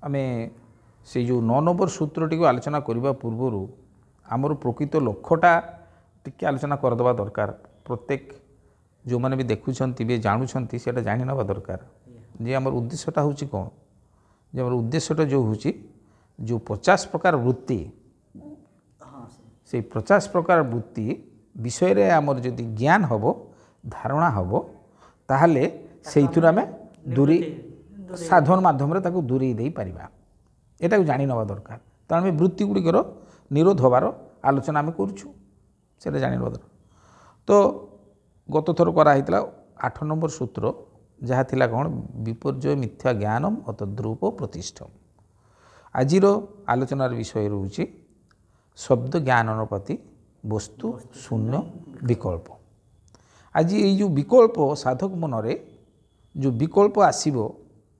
आमे से जो 9 नंबर सूत्रटी को आलोचना करने पूर्वर आमर प्रकृत लक्ष्यटा टिके आलोचना करदे दरकार। प्रत्येक जो मैंने भी देखुंट भी जानूँ से जानी ना दरकार जे आमर उद्देश्यटा हूँ कौन जे आमर उद्देश्यटा जो हूँ जो 50 प्रकार वृत्ति से 50 प्रकार वृत्ति विषय रे आमर जदि ज्ञान हम धारणा हम ताहले से आम दूरी साधन माध्यम दूरे दे पारिबा एटा को जानी नवा दरकार। तो आम वृत्ति गुड़िकर निरोध होबार आलोचना आम करुँ जानी नवा दरकार। तो गत थर कराई 8 नंबर सूत्र जहाँ थिला कौन विपर्जय मिथ्या ज्ञानम अतद्रूप प्रतिष्ठम। आजिर आलोचनार विषय रोचे शब्द ज्ञान अनुपाति वस्तु शून्य विकल्प। आज ये जो विकल्प साधक मनरे जो विकल्प आसीबो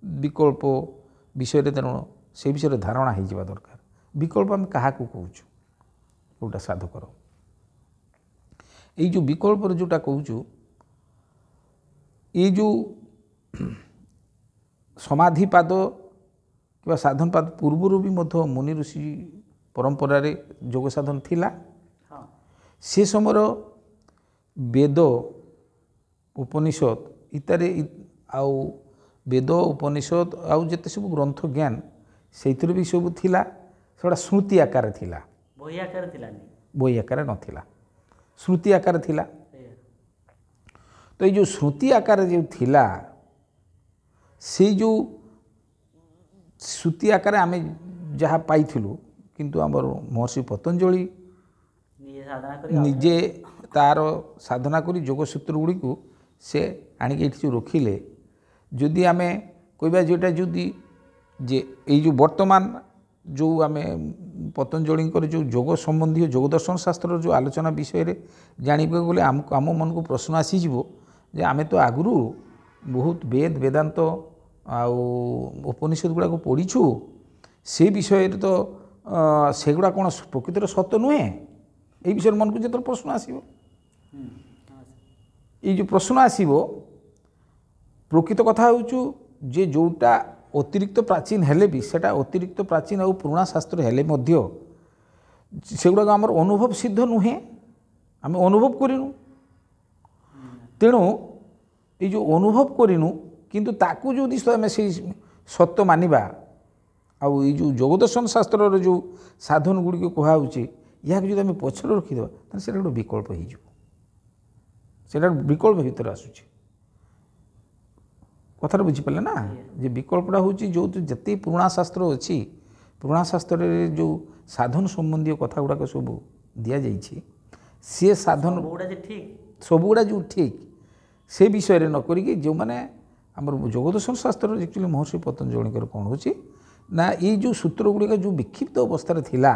विकल्प विषय तेणु से विषय धारणा हो दरकार। विकल्प आम क्या कहूँ गोटा साधकर ये जो विकल्प जोटा कहूँ ये जो समाधिपाद कि साधनपाद पूर्वर भी मुनि ऋषि परंपरा रे जोग साधन थिला। से समय वेद उपनिषद इतारे आउ वेद उपनिषद आउ जते सब ग्रंथ ज्ञान से भी सब थिला सेटा स्मृति आकार थिला बही आकार नथिला स्मृति आकार थिला। तो ये जो श्रुति आकार जो थिला से जो श्रुति आकार आम जहाँ पाइलु किंतु आमर महर्षि पतंजलि निजे तार साधना करी जोग सूत्र गुड़ी को से आणिक जो रखिले जदि आम कहवा जोटा जदि जे ये जो वर्तमान जो आम पतंजलि जो जोग संबंधी जोग दर्शन शास्त्र जो आलोचना विषय रे जानिबे गले आम मन को प्रश्न आसीजिवो जे आमे तो आगुरु बहुत वेद वेदांत आउ उपनिषद गुड़ा को पढ़ीछु से विषय तो सेगुड़ा कौन प्रकृतर सत्य नुहे ये विषय मन को जो प्रश्न आसो ये जो प्रश्न आसो प्रकृत कथा हूँ जे जोटा अतिरिक्त प्राचीन हेले भी सेटा अतिरिक्त प्राचीन और पुराणा शास्त्र हेले मध्य सेगुड़ा आमर अनुभव सिद्ध नुहे आम अनुभव करूँ तेणु ये जो अनुभव करूँ किंतु ताकू जो आम से सत्य मानिबा आउ ये जो जोगदर्शन शास्त्र जो साधन गुड़ी कहुचे या जो आम पछर रखीदे तो गोटे विकल्प हो विकल्प भितर आसूँ कथार बुझीपारे ना जे विकल्पटा हूँ जो जिते पुराणा शास्त्र अच्छी पुराणा शास्त्र जो साधन संबंधी कथा गुड़ाक सब दि जाइए सी साधन सबुगुड़ा जो ठीक से विषय न करिकी जो मैंने आम जोगदर्शन शास्त्र एक्चुअली महर्षि पतंजलि कौन हो ना ये जो सूत्र गुड़िक जो विक्षिप्त अवस्था थिला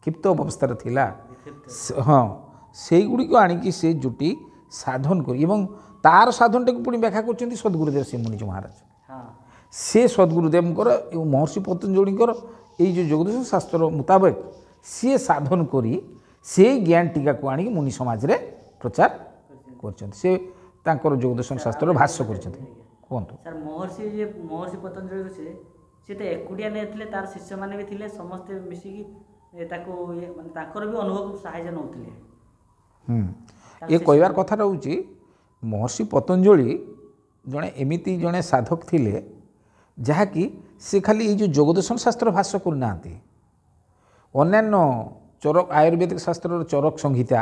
क्षिप्त अवस्था थिला हाँ से गुड़िक आणिकी से जुटी साधन कर तार साधन टाक पुणी व्याख्या कर सद्गुरुदेव श्री मुनिज महाराज से सद्गुरुदेव महर्षि पतंजलि ये जो जोगदर्शन शास्त्र मुताबिक सी साधन करी से ज्ञान टीका को आनी मुनि समाज रे प्रचार कर जोगदर्शन शास्त्र भाष्य कर महर्षि पतंजलि से तो एकुटिया नहीं तार शिष्य मैंने भी थे समस्ते मिसिकी भी अनुभव साहाय्य नौले ये कहबार कथा रोचे महर्षि पतंजलि जड़े एमती जड़े साधक थिले जहाँकि से खाली ये जो जोगदर्शन शास्त्र भाष्य करना अन्यान्य चरक आयुर्वेदिक शास्त्र चरक संहिता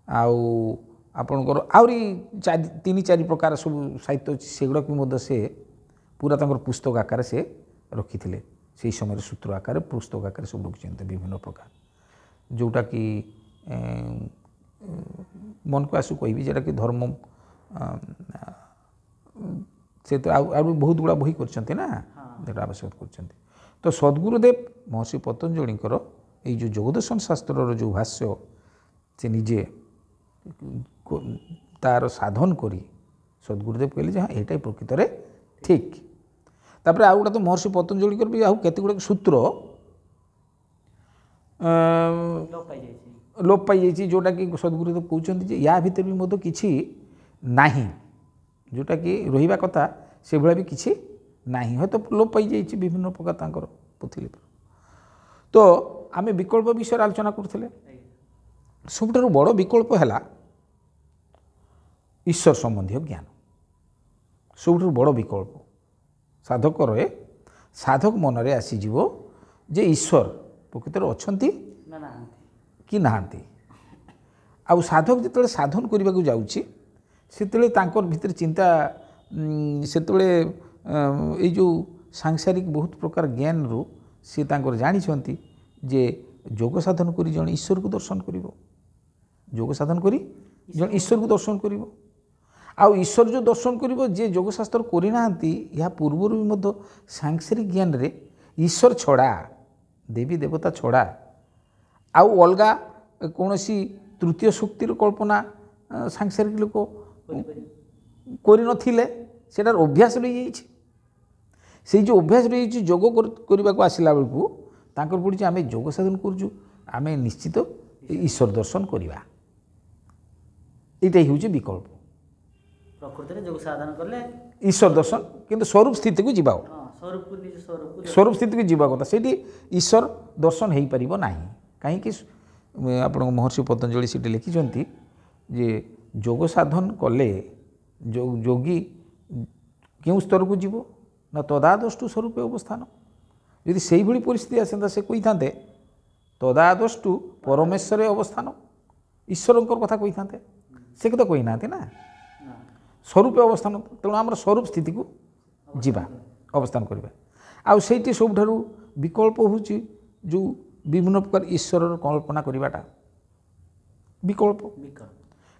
आउ आपणकर आहरी 3-4 प्रकार सब साहित्य अच्छी सेगुड़ा से पूरा तंकर पुस्तक आकार से रखी थे से समय सूत्र आकार पुस्तक आकार सब रखिंट विभिन्न प्रकार जोटा कि मन को आसू कहि जोटा कि धर्म से तो बहुत गुड़ा बही कर ना जोटा आवश्यक कर। तो सद्गुरुदेव महर्षि पतंजलिकर ये जो जोगदर्शन शास्त्र जो भाष्य से निजे तार साधन करी सद्गुरुदेव कहले हाँ यहाँ प्रकृत में ठीक। तापर आउ गोटा तो महर्षि पतंजलि भी आउ केते गुड़े सूत्र लोप पाई जोटा कि सद्गुरुदेव कहते या भितर भी मत किसी नाही जोटा कि रहिबा कथा से भला भी किसी ନାହିଁ, ହয়তো ଲୋପ ପାଇଯାଇଛି ବିଭିନ୍ନ ପ୍ରକାର ତାଙ୍କର ପୁଥିଲିପି। ତ ଆମେ ବିକଳ୍ପ ବିଷୟରେ ଆଲୋଚନା କରୁଥିଲେ। ସବୁଠାରୁ ବଡ଼ ବିକଳ୍ପ ହେଲା ଈଶ୍ୱର ସମ୍ବନ୍ଧୀୟ ଜ୍ଞାନ। ସବୁଠାରୁ ବଡ଼ ବିକଳ୍ପ ସାଧକରେ, ସାଧକ ମନରେ ଆସିଯିବ ଯେ ଈଶ୍ୱର ପ୍ରକୃତରେ ଅଛନ୍ତି କି ନାହାନ୍ତି। ଆଉ ସାଧକ ଯେତେବେଳେ ସାଧନ କରିବାକୁ ଯାଉଛି ସେତେବେଳେ ତାଙ୍କର ଭିତରେ ଚିନ୍ତା, ସେତେବେଳେ ଏଇ ଯେଉଁ ସାଂସାରିକ ବହୁତ ପ୍ରକାର ଜ୍ଞାନରୁ ସେ ତାଙ୍କର ଜାଣିଛନ୍ତି ଯେ ଯୋଗ ସାଧନ କରି ଜଣେ ଈଶ୍ୱରକୁ ଦର୍ଶନ କରିବ, ଯୋଗ ସାଧନ କରି ଜଣେ ଈଶ୍ୱରକୁ ଦର୍ଶନ କରିବ। ଆଉ ଈଶ୍ୱର ଯେଉଁ ଦର୍ଶନ କରିବ, ଯିଏ ଯୋଗଶାସ୍ତ୍ର କରିନାହାନ୍ତି, ଏହା ପୂର୍ବରୁ ବି ମଧ୍ୟ ସାଂସାରିକ ଜ୍ଞାନରେ ଈଶ୍ୱର ଛଡ଼ା, ଦେବୀ ଦେବତା ଛଡ଼ା ଆଉ ଅଲଗା କୌଣସି ତୃତୀୟ ଶକ୍ତିର କଳ୍ପନା ସାଂସାରିକ ଲୋକ କରିନଥିଲେ। ସେଟାର ଅଭ୍ୟାସ ରହିଯାଇଛି। ସେଇ ଯେଉଁ ଅଭ୍ୟାସ ରହିଛି ଯୋଗ କରିବାକୁ ଆସିଲା ବେଳକୁ ତାଙ୍କର ପଡ଼ିଛି ଆମେ ଯୋଗ ସାଧନ କରୁଛୁ, ଆମେ ନିଶ୍ଚିତ ଈଶ୍ୱର ଦର୍ଶନ କରିବା। ଏଇଟା ହେଉଛି ବିକଳ୍ପ। ପ୍ରକୃତରେ ଯୋଗ ସାଧନ କଲେ ଈଶ୍ୱର ଦର୍ଶନ, କିନ୍ତୁ ସ୍ୱରୂପ ସ୍ଥିତିକୁ ଯିବା, ସ୍ୱରୂପ ସ୍ଥିତିକୁ ଯିବା କଥା। ସେଇଠି ଈଶ୍ୱର ଦର୍ଶନ ହୋଇପାରିବ ନାହିଁ। କାହିଁକି? ଆପଣଙ୍କ ମହର୍ଷି ପତଞ୍ଜଳି ସେଠି ଲେଖିଛନ୍ତି ଯେ ଯୋଗ ସାଧନ କଲେ ଯୋଗୀ କେଉଁ ସ୍ତରକୁ ଯିବ ନା ତଦାଦଷ୍ଟୁ ସ୍ୱରୂପ ଅବସ୍ଥାନ। ଯଦି ସେଇଭଳି ପରିସ୍ଥିତି ଆସନ୍ତା ସେ କହିଥାନ୍ତେ ତଦାଦଷ୍ଟୁ ପରମେଶ୍ୱର ଅବସ୍ଥାନ, ଈଶ୍ୱରଙ୍କର କଥା କହିଥାନ୍ତେ। ସେ କଥା କହିନାହାନ୍ତି ନା, ସ୍ୱରୂପ ଅବସ୍ଥାନ। ତେଣୁ ଆମର ସ୍ୱରୂପ ସ୍ଥିତିକୁ ଯିବା, ଅବସ୍ଥାନ କରିବା। ଆଉ ସେଇଠି ସବୁଠାରୁ ବିକଳ୍ପ ହେଉଛି ଯେଉଁ ବିଭିନ୍ନ ପ୍ରକାର ଈଶ୍ୱରର କଳ୍ପନା କରିବାଟା ବିକଳ୍ପ।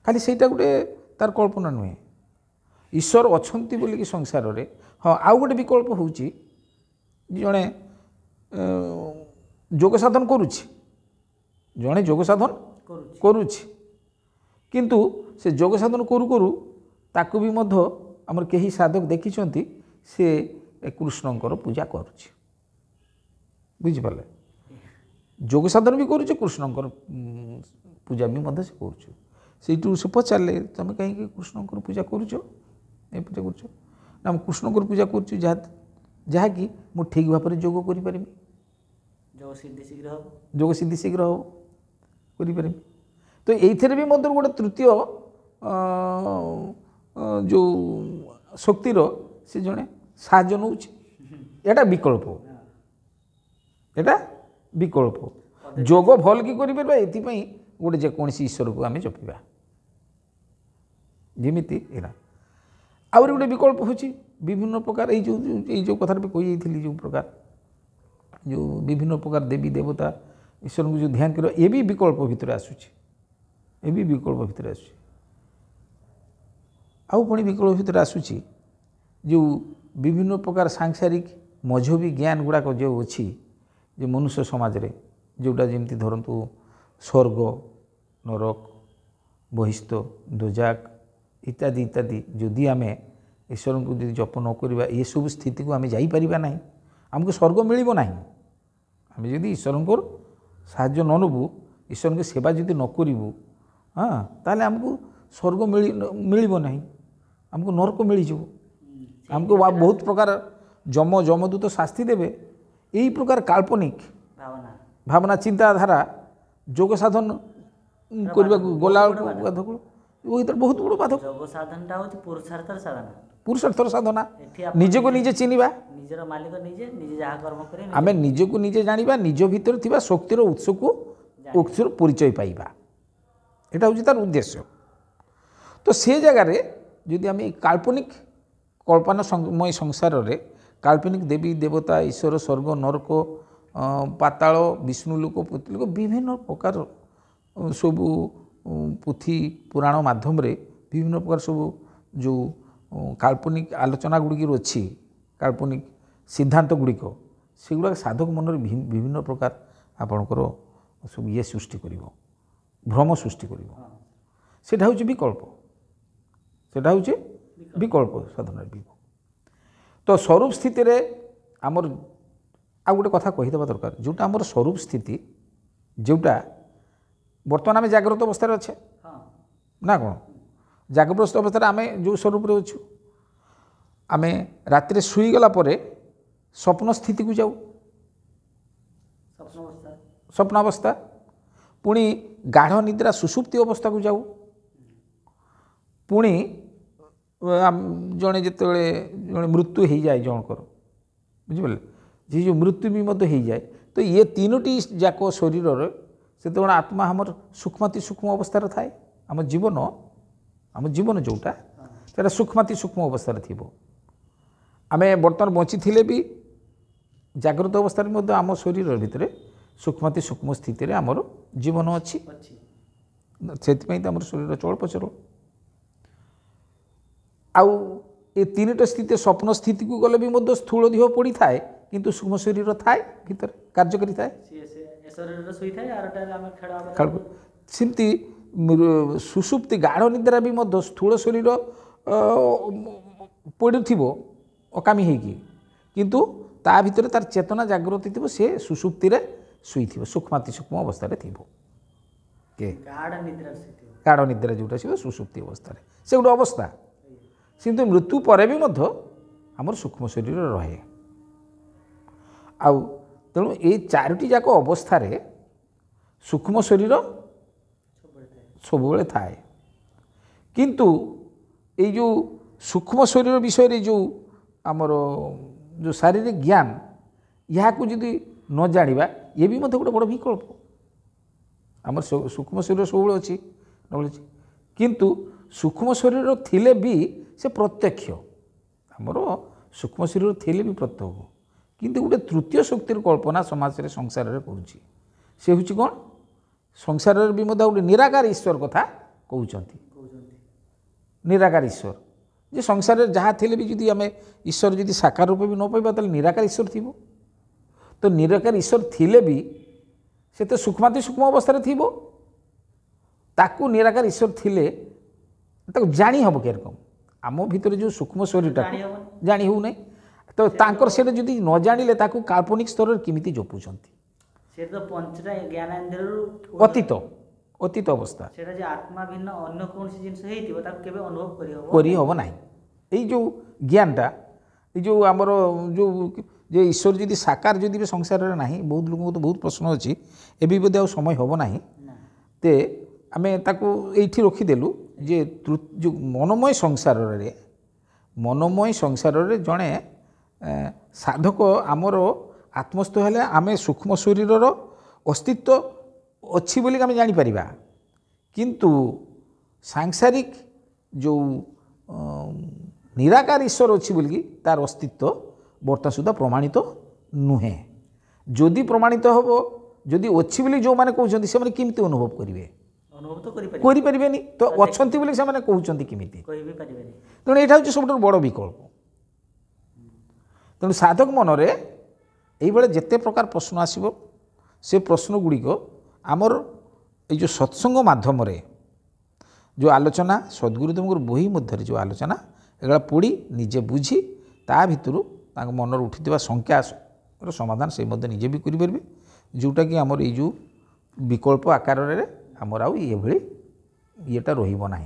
ଖାଲି ସେଇଟା ଗୋଟେ ତାର କଳ୍ପନା ନୁହେଁ, ଈଶ୍ୱର ଅଛନ୍ତି ବୋଲିକି ସଂସାରରେ। ହଁ, ଆଉ ଗୋଟେ ବିକଳ୍ପ ହେଉଛି ଜଣେ ଯୋଗ ସାଧନ କରୁଛି, ଜଣେ ଯୋଗ ସାଧନ କରୁଛି, କିନ୍ତୁ ସେ ଯୋଗ ସାଧନ କରୁ କରୁ ତାକୁ ବି ମଧ୍ୟ ଆମର କେହି ସାଧକ ଦେଖିଛନ୍ତି ସେ କୃଷ୍ଣଙ୍କର ପୂଜା କରୁଛି। ବୁଝିପାରିଲେ? ଯୋଗ ସାଧନ ବି କରୁଛି, କୃଷ୍ଣଙ୍କର ପୂଜା ବି ମଧ୍ୟ ସେ କରୁଛୁ। ସେଇଠୁ ସେ ପଚାରିଲେ ତୁମେ କାହିଁକି କୃଷ୍ଣଙ୍କର ପୂଜା କରୁଛ, ଏ ପୂଜା କରୁଛ? ନା ମୁଁ କୃଷ୍ଣଙ୍କର ପୂଜା କରୁଛି ଯାହାକି ମୁଁ ଠିକ୍ ଭାବରେ ଯୋଗ କରିପାରିବି, ଯୋଗ ସିଦ୍ଧି ଶୀଘ୍ର ହେବ, କରିପାରିବି। ତ ଏଇଥିରେ ବି ମଧ୍ୟ ଗୋଟେ ତୃତୀୟ ଯେଉଁ ଶକ୍ତିର ସେ ଜଣେ ସାହାଯ୍ୟ ନେଉଛି। ଏଇଟା ବିକଳ୍ପ, ଏଇଟା ବିକଳ୍ପ। ଯୋଗ ଭଲ କି କରିପାରିବା ଏଥିପାଇଁ ଗୋଟେ ଯେକୌଣସି ଈଶ୍ୱରକୁ ଆମେ ଜପିବା, ଯେମିତି ଏଇଟା। ଆହୁରି ଗୋଟେ ବିକଳ୍ପ ହେଉଛି ବିଭିନ୍ନ ପ୍ରକାର ଏଇ ଯେଉଁ କଥାଟା ବି କହିଯାଇଥିଲି, ଯେଉଁ ପ୍ରକାର ଯେଉଁ ବିଭିନ୍ନ ପ୍ରକାର ଦେବୀ ଦେବତା ଈଶ୍ୱରଙ୍କୁ ଯେଉଁ ଧ୍ୟାନ କରିବା, ଏ ବି ବିକଳ୍ପ ଭିତରେ ଆସୁଛି, ଏ ବି ବିକଳ୍ପ ଭିତରେ ଆସୁଛି। ଆଉ ପୁଣି ବିକଳ୍ପ ଭିତରେ ଆସୁଛି ଯେଉଁ ବିଭିନ୍ନ ପ୍ରକାର ସାଂସାରିକ ମଜହବୀ ଜ୍ଞାନ ଗୁଡ଼ାକ ଯେଉଁ ଅଛି, ଯେ ମନୁଷ୍ୟ ସମାଜରେ ଯେଉଁଟା ଯେମିତି ଧରନ୍ତୁ ସ୍ୱର୍ଗ, ନରକ, ବହିସ୍ଥ, ଦୋଜାକ ଇତ୍ୟାଦି ଇତ୍ୟାଦି, ଯଦି ଆମେ ଈଶ୍ୱରଙ୍କୁ ଯଦି ଜପ ନ କରିବା ଏସବୁ ସ୍ଥିତିକୁ ଆମେ ଯାଇପାରିବା ନାହିଁ, ଆମକୁ ସ୍ୱର୍ଗ ମିଳିବ ନାହିଁ। ଆମେ ଯଦି ଈଶ୍ୱରଙ୍କର ସାହାଯ୍ୟ ନ ନେବୁ, ଈଶ୍ୱରଙ୍କ ସେବା ଯଦି ନ କରିବୁ, ହଁ, ତାହେଲେ ଆମକୁ ସ୍ୱର୍ଗ ମିଳିବ ନାହିଁ, ଆମକୁ ନରକ ମିଳିଯିବ। ଆମକୁ ବହୁତ ପ୍ରକାର ଯମଦୂତ ଶାସ୍ତି ଦେବେ। ଏହି ପ୍ରକାର କାଳ୍ପନିକ ଭାବନା ଚିନ୍ତାଧାରା ଯୋଗ ସାଧନ କରିବାକୁ ଗଲାବେଳକୁ ବହୁତ ବଡ଼ ବାଧକ। ଯୋଗ ସାଧନଟା ହେଉଛି ପୁରୁଷାର୍ଥର ସାଧନା, ପୁରୁଷାର୍ଥର ସାଧନା। ନିଜକୁ ନିଜେ ଚିହ୍ନିବା, ନିଜର ମାଲିକ ନିଜେ ଯାହା କର୍ମ କରି ଆମେ ନିଜକୁ ନିଜେ ଜାଣିବା, ନିଜ ଭିତରେ ଥିବା ଶକ୍ତିର ଉତ୍ସକୁ ପରିଚୟ ପାଇବା, ଏଇଟା ହେଉଛି ତାର ଉଦ୍ଦେଶ୍ୟ। ତ ସେ ଜାଗାରେ ଯଦି ଆମେ କାଳ୍ପନିକ କଳ୍ପନାମୟ ସଂସାରରେ କାଳ୍ପନିକ ଦେବୀ ଦେବତା, ଈଶ୍ୱର, ସ୍ୱର୍ଗ, ନରକ, ପାତାଳ, ବିଷ୍ଣୁଲୋକ, ପୃଥିବୀଲୋକ ବିଭିନ୍ନ ପ୍ରକାର ସବୁ ପୁଥି ପୁରାଣ ମାଧ୍ୟମରେ ବିଭିନ୍ନ ପ୍ରକାର ସବୁ ଯେଉଁ କାଳ୍ପନିକ ଆଲୋଚନା ଗୁଡ଼ିକ ଅଛି, କାଳ୍ପନିକ ସିଦ୍ଧାନ୍ତ ଗୁଡ଼ିକ, ସେଗୁଡ଼ାକ ସାଧକ ମନରେ ବିଭିନ୍ନ ପ୍ରକାର ଆପଣଙ୍କର ସବୁ ଇଏ ସୃଷ୍ଟି କରିବ, ଭ୍ରମ ସୃଷ୍ଟି କରିବ। ସେଇଟା ହେଉଛି ବିକଳ୍ପ, ସେଇଟା ହେଉଛି ବିକଳ୍ପ ସାଧନାର ବିକଳ୍ପ। ତ ସ୍ୱରୂପ ସ୍ଥିତିରେ ଆମର ଆଉ ଗୋଟେ କଥା କହିଦେବା ଦରକାର, ଯେଉଁଟା ଆମର ସ୍ୱରୂପ ସ୍ଥିତି, ଯେଉଁଟା ବର୍ତ୍ତମାନ ଆମେ ଜାଗ୍ରତ ଅବସ୍ଥାରେ ଅଛେ ନା କ'ଣ? ଜାଗ୍ରତ ଅବସ୍ଥାରେ ଆମେ ଯେଉଁ ସ୍ୱରୂପରେ ଅଛୁ, आमे रात्रे शुईगला परे स्वप्न स्थिति को जाऊ स्वप्न अवस्था स्वप्नावस्था पुणी गाढ़ निद्रा सुषुप्ति अवस्था को जाऊ पुणी जड़े जिते जड़े मृत्यु हो जाए जनकर बुझिपारे जी जो मृत्यु भी मध्य हो जाए तो ये तीनोटी जाक शरीर से आत्मा हमर सूक्ष्माति सूक्ष्म अवस्था थाए आम जीवन जोटा से सूक्ष्माति सूक्ष्म अवस्था थी आम बर्तमान बची थे भी जागृत अवस्था आम शरीर भितर सूक्ष्माति सूक्ष्म स्थित आमर जीवन अच्छी से आम शरीर चल पचल आउ ये तीनटा स्थिति स्वप्न स्थिति को गले भी मध्य स्थूल देह पड़ी थाए किंतु सूक्ष्म शरीर थाए भीतर कार्यकारी थाए सेमती सुषुप्ति गाढ़ निद्रा भी मध्य स्थूल शरीर पड़ी अकामी होगी किंतु ता भीतर तार चेतना जागृत थी से सुषुप्ति रे शुई सूक्ष्माति सूक्ष्म अवस्था थी गाढ़ निद्रा जोटा सुषुप्ति अवस्था से गोटे अवस्था किंतु मृत्यु पर भी मध्य आमर सूक्ष्म शरीर रहे आउ तेणु ये चारोटी जाक अवस्था सूक्ष्म शरीर सब थाए किंतु ये जो सूक्ष्म शरीर विषय जो आमर जो शारीरिक ज्ञान यहाँ को जदि न जानिबा ये भी मतलब गोटे बड़ विकल्प आमर सूक्ष्म शरीर सब अच्छी किंतु सूक्ष्म शरीर थिले भी से प्रत्यक्ष आमर सूक्ष्म शरीर थिले भी प्रत्यक्ष किंतु गोटे तृतीय शक्तिर कल्पना समाज रे संसार रे करूची से हूँ कौन संसार भी मत गोटे निराकार ईश्वर कथा कहते निराकार ईश्वर जे संसार जहाँ थे भी जदि आम ईश्वर जदि साकार रूप भी न पाइबा तो निराकार ईश्वर थी तो निराकार ईश्वर थिले भी से तो सूक्ष्माति सूक्ष्म अवस्था थी ताकू निराकार ईश्वर थिले ताकू जानी हम के रकम आम भीतर जो सूक्ष्म शरीरटा जानी हो नहीं तो तांकर से जदि न जानिले ताकू काल्पनिक स्तर केमिति जपुछंती से तो पंचटा ज्ञानेन्द्रिय अतीत अतीत अवस्था सेटा जे आत्मा भिन्न अन्य कौन सी जिंस हेतिबो ताकू केबे अनुभव करी हबो नाही एई जो ज्ञानटा ए जो आमर जो जे ईश्वर जदि साकार जदि संसार रे नाही बहुत लोक तो बहुत प्रश्न अछि एबी बोधे आ समय हबो नाही ते आमे ताकू एठी रखी देलु जे जो मनोमय संसार रे जणे साधक आमर आत्मस्थ हेले आमे सूक्ष्म शरीर अस्तित्व अच्छी बोली आम जापर किंतु सांसारिक जो निराकार ईश्वर अच्छी बोलिकी तार अस्तित्व बर्तमान सुधा प्रमाणित नुहे जदि प्रमाणित हम जदि अच्छी बोली जो मैंने कहते से केमती अनुभव करेंगे अनुभव तो करि तो अच्छा बोली से कहते केमिति तेणु यहाँ हूँ सब बड़ विकल्प तेणु साधक मनरे ये जिते प्रकार प्रश्न आसो से प्रश्न गुड़िक आमर ये सत्संग माध्यम जो आलोचना सद्गुरुदेव बही मध्य जो आलोचना एगुला पढ़ी निजे बुझी ता भितर मन उठी शंका समाधान से निजे भी करेंगे जोटा कि आमर ये जो विकल्प आकार आमर आउ ये येटा रही ना।